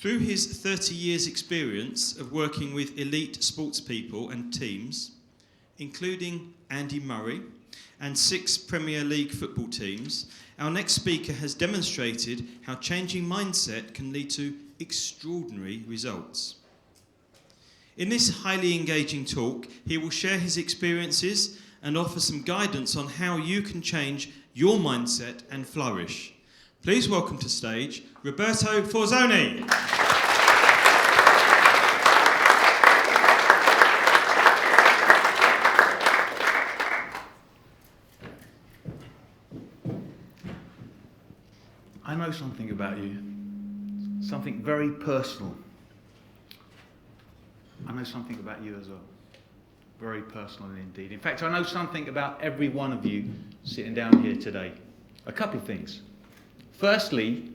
Through his 30 years' experience of working with elite sports people and teams, including Andy Murray and 6 Premier League football teams, our next speaker has demonstrated how changing mindset can lead to extraordinary results. In this highly engaging talk, he will share his experiences and offer some guidance on how you can change your mindset and flourish. Please welcome to stage Roberto Forzoni. I know something about you, something very personal. I know something about you as well, very personal indeed. In fact, I know something about every one of you sitting down here today. A couple of things. Firstly,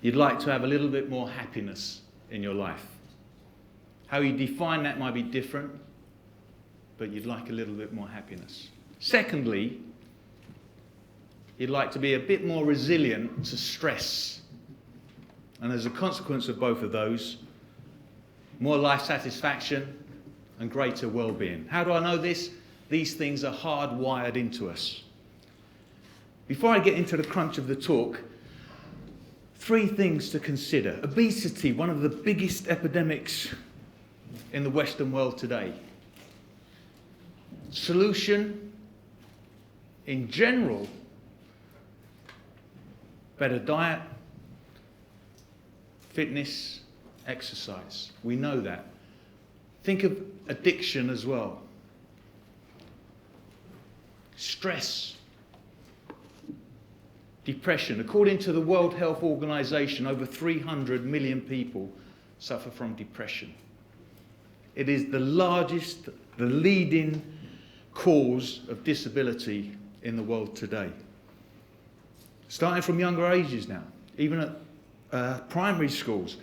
you'd like to have a little bit more happiness in your life. How you define that might be different, but you'd like a little bit more happiness. Secondly, you'd like to be a bit more resilient to stress. And as a consequence of both of those, more life satisfaction and greater well-being. How do I know this? These things are hardwired into us. Before I get into the crunch of the talk, 3 things to consider. Obesity, one of the biggest epidemics in the Western world today. Solution, in general, better diet, fitness, exercise. We know that. Think of addiction as well. Stress, depression. According to the World Health Organization, over 300 million people suffer from depression. It is the largest, the leading cause of disability in the world today. Starting from younger ages now, even at primary schools,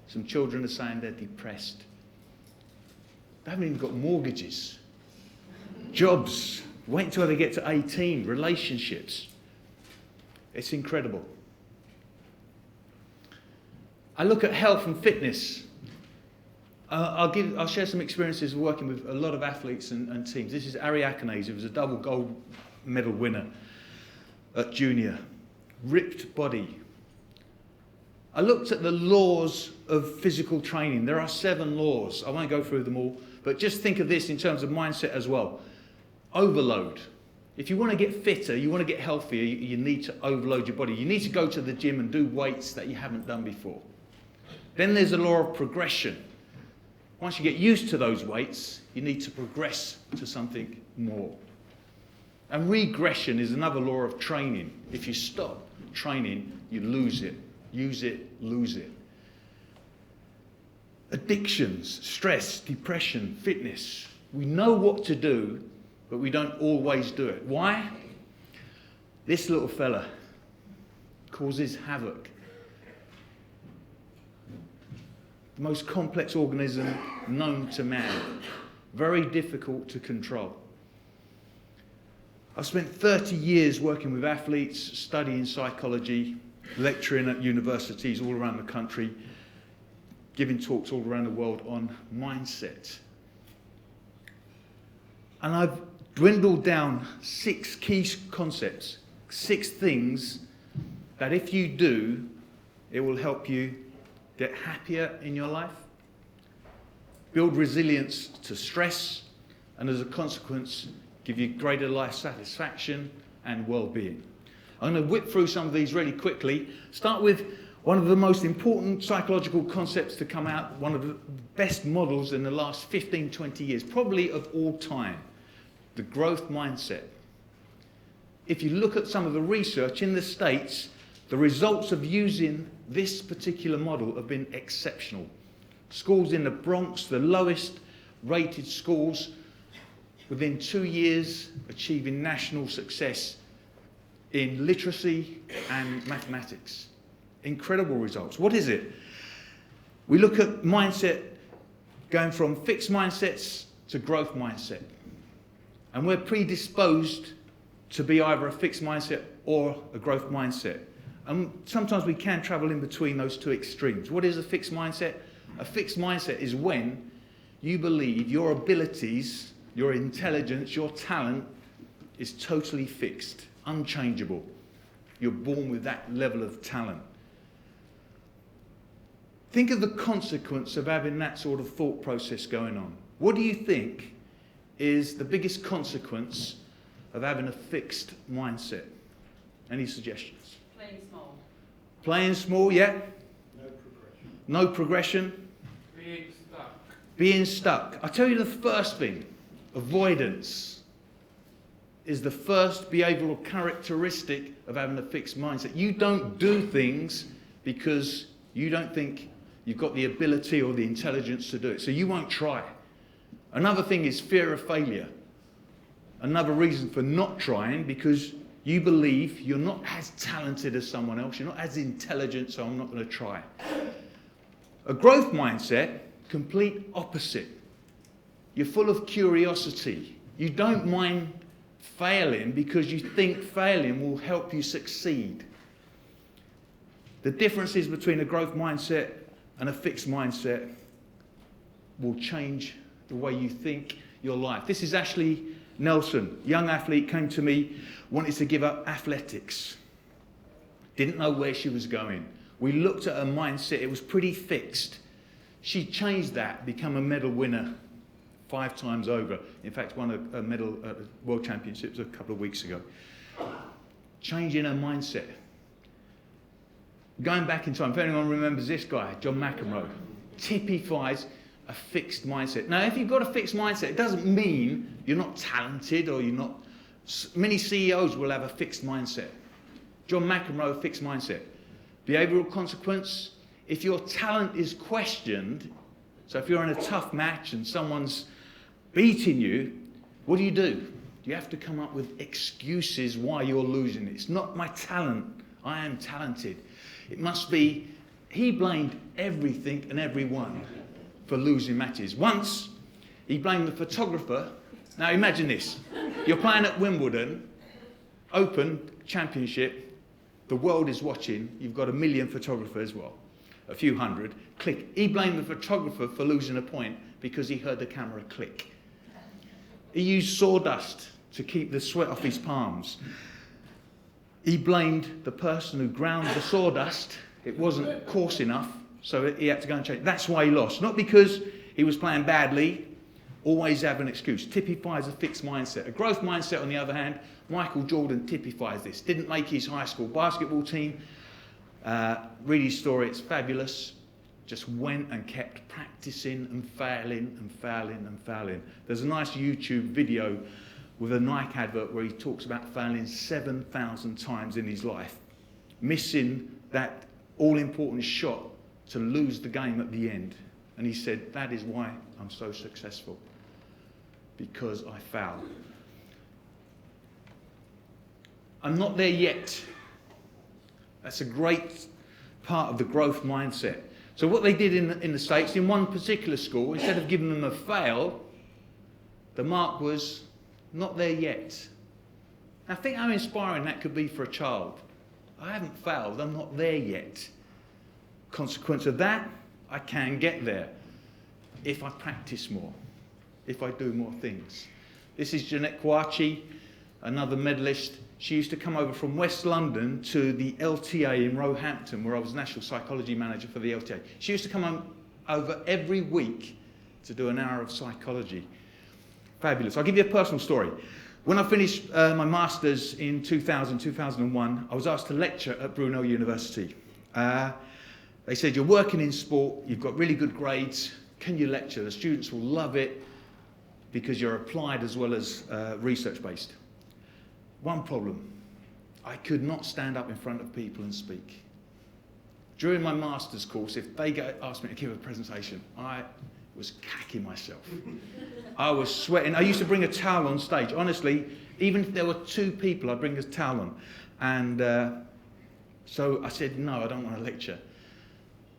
some children are saying they're depressed. They haven't even got mortgages, jobs, wait until they get to 18, relationships. It's incredible. I look at health and fitness. I'll share some experiences of working with a lot of athletes and teams. This is Ari Akinese, who was a double gold medal winner at junior. Ripped body. I looked at the laws of physical training. There are 7 laws. I won't go through them all, but just think of this in terms of mindset as well. Overload. If you want to get fitter, you want to get healthier, you need to overload your body. You need to go to the gym and do weights that you haven't done before. Then there's a law of progression. Once you get used to those weights, you need to progress to something more. And regression is another law of training. If you stop training, you lose it. Use it, lose it. Addictions, stress, depression, fitness. We know what to do, but we don't always do it. Why? This little fella causes havoc. The most complex organism known to man. Very difficult to control. I've spent 30 years working with athletes, studying psychology, lecturing at universities all around the country, giving talks all around the world on mindset. And I've dwindled down 6 key concepts, 6 things that if you do, it will help you get happier in your life, build resilience to stress, and as a consequence, give you greater life satisfaction and well-being. I'm going to whip through some of these really quickly. Start with one of the most important psychological concepts to come out, one of the best models in the last 15, 20 years, probably of all time, the growth mindset. If you look at some of the research in the States, the results of using this particular model have been exceptional. Schools in the Bronx, the lowest rated schools, within 2 years achieving national success in literacy and mathematics. Incredible results. What is it? We look at mindset going from fixed mindsets to growth mindset. And we're predisposed to be either a fixed mindset or a growth mindset. And sometimes we can travel in between those two extremes. What is a fixed mindset? A fixed mindset is when you believe your abilities, your intelligence, your talent is totally fixed, unchangeable. You're born with that level of talent. Think of the consequence of having that sort of thought process going on. What do you think is the biggest consequence of having a fixed mindset? Any suggestions? Playing small. Playing small, yeah? No progression. No progression. Being stuck. Being stuck. I tell you the first thing, avoidance is the first behavioural characteristic of having a fixed mindset. You don't do things because you don't think you've got the ability or the intelligence to do it, so you won't try. Another thing is fear of failure. Another reason for not trying, because you believe you're not as talented as someone else, you're not as intelligent, so I'm not going to try. A growth mindset, complete opposite. You're full of curiosity. You don't mind failing because you think failing will help you succeed. The differences between a growth mindset and a fixed mindset will change the way you think your life. This is Ashley Nelson, young athlete, came to me, wanted to give up athletics. Didn't know where she was going. We looked at her mindset, it was pretty fixed. She changed that, become a medal winner 5 times over. In fact, won a medal at the World Championships a couple of weeks ago. Changing her mindset. Going back in time, if anyone remembers this guy, John McEnroe, typifies a fixed mindset. Now, if you've got a fixed mindset, it doesn't mean you're not talented or you're not... Many CEOs will have a fixed mindset. John McEnroe, fixed mindset. Behavioural consequence, if your talent is questioned, so if you're in a tough match and someone's beating you, what do? You have to come up with excuses why you're losing. It's not my talent, I am talented. It must be, he blamed everything and everyone for losing matches. Once, he blamed the photographer. Now imagine this, you're playing at Wimbledon, Open Championship, the world is watching, you've got 1 million photographers, well, a few hundred, click. He blamed the photographer for losing a point because he heard the camera click. He used sawdust to keep the sweat off his palms. He blamed the person who ground the sawdust. It wasn't coarse enough, so he had to go and change. That's why he lost. Not because he was playing badly, always have an excuse. Typifies a fixed mindset. A growth mindset, on the other hand, Michael Jordan typifies this. Didn't make his high school basketball team. Read his story, it's fabulous. Just went and kept practicing and failing and failing and failing. There's a nice YouTube video with a Nike advert where he talks about failing 7,000 times in his life, missing that all-important shot to lose the game at the end. And he said, that is why I'm so successful, because I failed. I'm not there yet. That's a great part of the growth mindset. So what they did in the States, in one particular school, instead of giving them a fail, the mark was not there yet. Now think how inspiring that could be for a child. I haven't failed, I'm not there yet. Consequence of that, I can get there if I practice more, if I do more things. This is Jeanette Kouachi, another medalist. She used to come over from West London to the LTA in Roehampton, where I was National Psychology Manager for the LTA. She used to come over every week to do an hour of psychology. Fabulous. I'll give you a personal story. When I finished my Masters in 2001, I was asked to lecture at Brunel University. They said, you're working in sport, you've got really good grades, can you lecture? The students will love it because you're applied as well as research-based. One problem, I could not stand up in front of people and speak. During my master's course, if they asked me to give a presentation, I was cacking myself. I was sweating. I used to bring a towel on stage. Honestly, even if there were 2 people, I'd bring a towel on. And so I said, no, I don't want to lecture.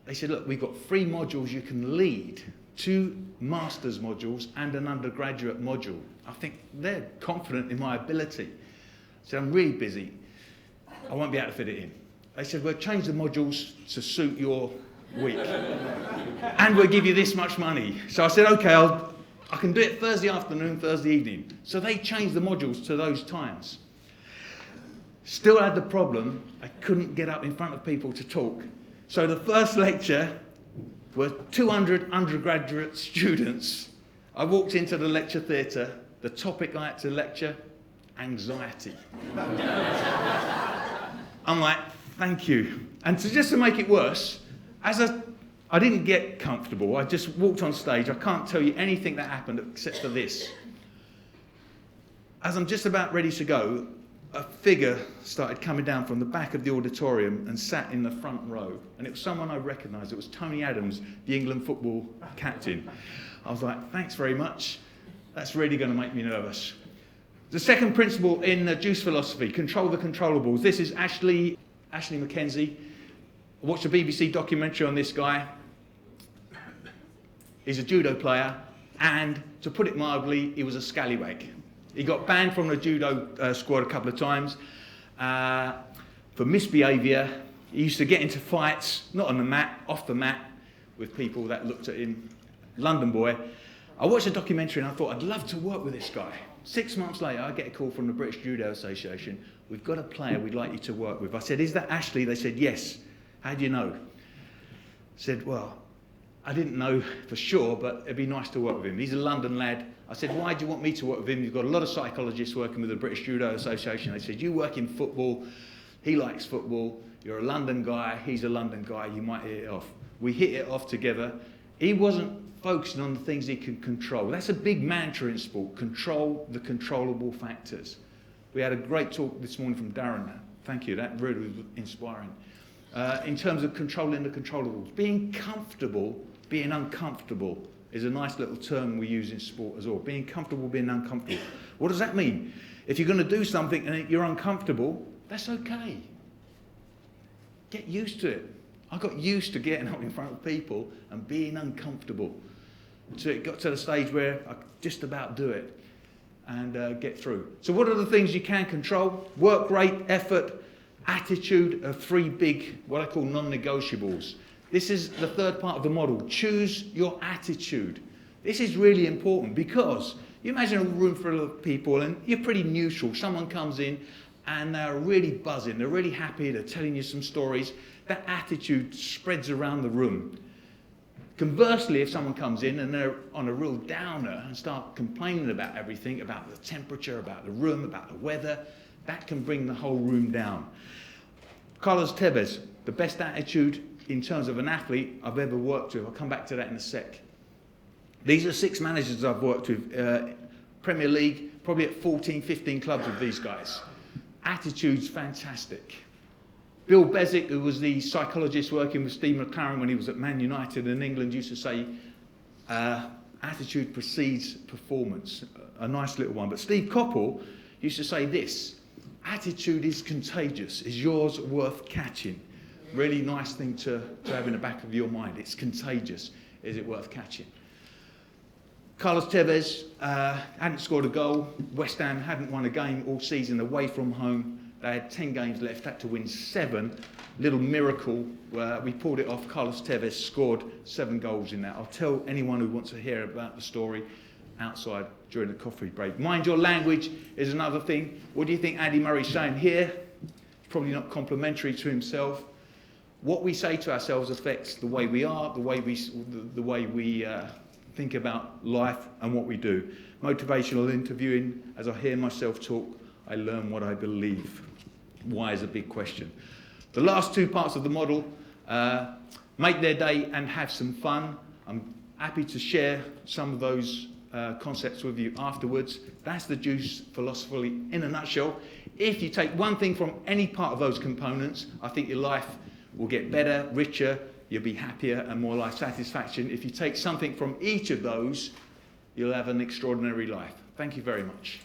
They said, look, we've got 3 modules you can lead, 2 master's modules and an undergraduate module. I think they're confident in my ability. I said, I'm really busy. I won't be able to fit it in. they said, we'll change the modules to suit your week. And we'll give you this much money. So I said, okay, I can do it Thursday afternoon, Thursday evening. So they changed the modules to those times. Still had the problem, I couldn't get up in front of people to talk. So the first lecture were 200 undergraduate students. I walked into the lecture theatre. The topic I had to lecture, anxiety. I'm like, thank you. And just to make it worse, I didn't get comfortable. I just walked on stage. I can't tell you anything that happened except for this. As I'm just about ready to go, a figure started coming down from the back of the auditorium and sat in the front row. And it was someone I recognised. It was Tony Adams, the England football captain. I was like, thanks very much. That's really going to make me nervous. The second principle in juice philosophy, control the controllables. This is Ashley Mackenzie. I watched a BBC documentary on this guy. He's a judo player, and to put it mildly, he was a scallywag. He got banned from the judo squad a couple of times for misbehaviour. He used to get into fights, not on the mat, off the mat, with people that looked at him. London boy. I watched a documentary and I thought, I'd love to work with this guy. 6 months later, I get a call from the British Judo Association. We've got a player we'd like you to work with. I said, is that Ashley? They said, yes. How do you know? I said, well, I didn't know for sure, but it'd be nice to work with him. He's a London lad. I said, why do you want me to work with him? You've got a lot of psychologists working with the British Judo Association. They said, you work in football. He likes football. You're a London guy. He's a London guy. You might hit it off. We hit it off together. He wasn't focusing on the things he can control. That's a big mantra in sport. Control the controllable factors. We had a great talk this morning from Darren. Thank you. That really was inspiring. In terms of controlling the controllables. Being comfortable, being uncomfortable is a nice little term we use in sport as well. Being comfortable, being uncomfortable. What does that mean? If you're going to do something and you're uncomfortable, that's okay. Get used to it. I got used to getting up in front of people and being uncomfortable. So it got to the stage where I could just about do it and get through. So what are the things you can control? Work rate, effort, attitude are three big, what I call non-negotiables. This is the third part of the model. Choose your attitude. This is really important because you imagine a room full of people and you're pretty neutral. Someone comes in and they're really buzzing. They're really happy. They're telling you some stories. That attitude spreads around the room. Conversely, if someone comes in and they're on a real downer and start complaining about everything, about the temperature, about the room, about the weather, that can bring the whole room down. Carlos Tevez, the best attitude in terms of an athlete I've ever worked with. I'll come back to that in a sec. These are 6 managers I've worked with. Premier League, probably at 14, 15 clubs with these guys. Attitude's fantastic. Bill Bezic, who was the psychologist working with Steve McLaren when he was at Man United in England, used to say, attitude precedes performance. A nice little one. But Steve Coppell used to say this, attitude is contagious. Is yours worth catching? Really nice thing to have in the back of your mind. It's contagious. Is it worth catching? Carlos Tevez hadn't scored a goal. West Ham hadn't won a game all season away from home. They had 10 games left, had to win 7. Little miracle where we pulled it off. Carlos Tevez scored 7 goals in that. I'll tell anyone who wants to hear about the story outside during the coffee break. Mind your language is another thing. What do you think Andy Murray's saying here? It's probably not complimentary to himself. What we say to ourselves affects the way we are, the way we think about life and what we do. Motivational interviewing, as I hear myself talk, I learn what I believe. Why is a big question. The last 2 parts of the model, make their day and have some fun. I'm happy to share some of those concepts with you afterwards. That's the juice philosophy in a nutshell. If you take one thing from any part of those components, I think your life will get better, richer, you'll be happier and more life satisfaction. If you take something from each of those, you'll have an extraordinary life. Thank you very much.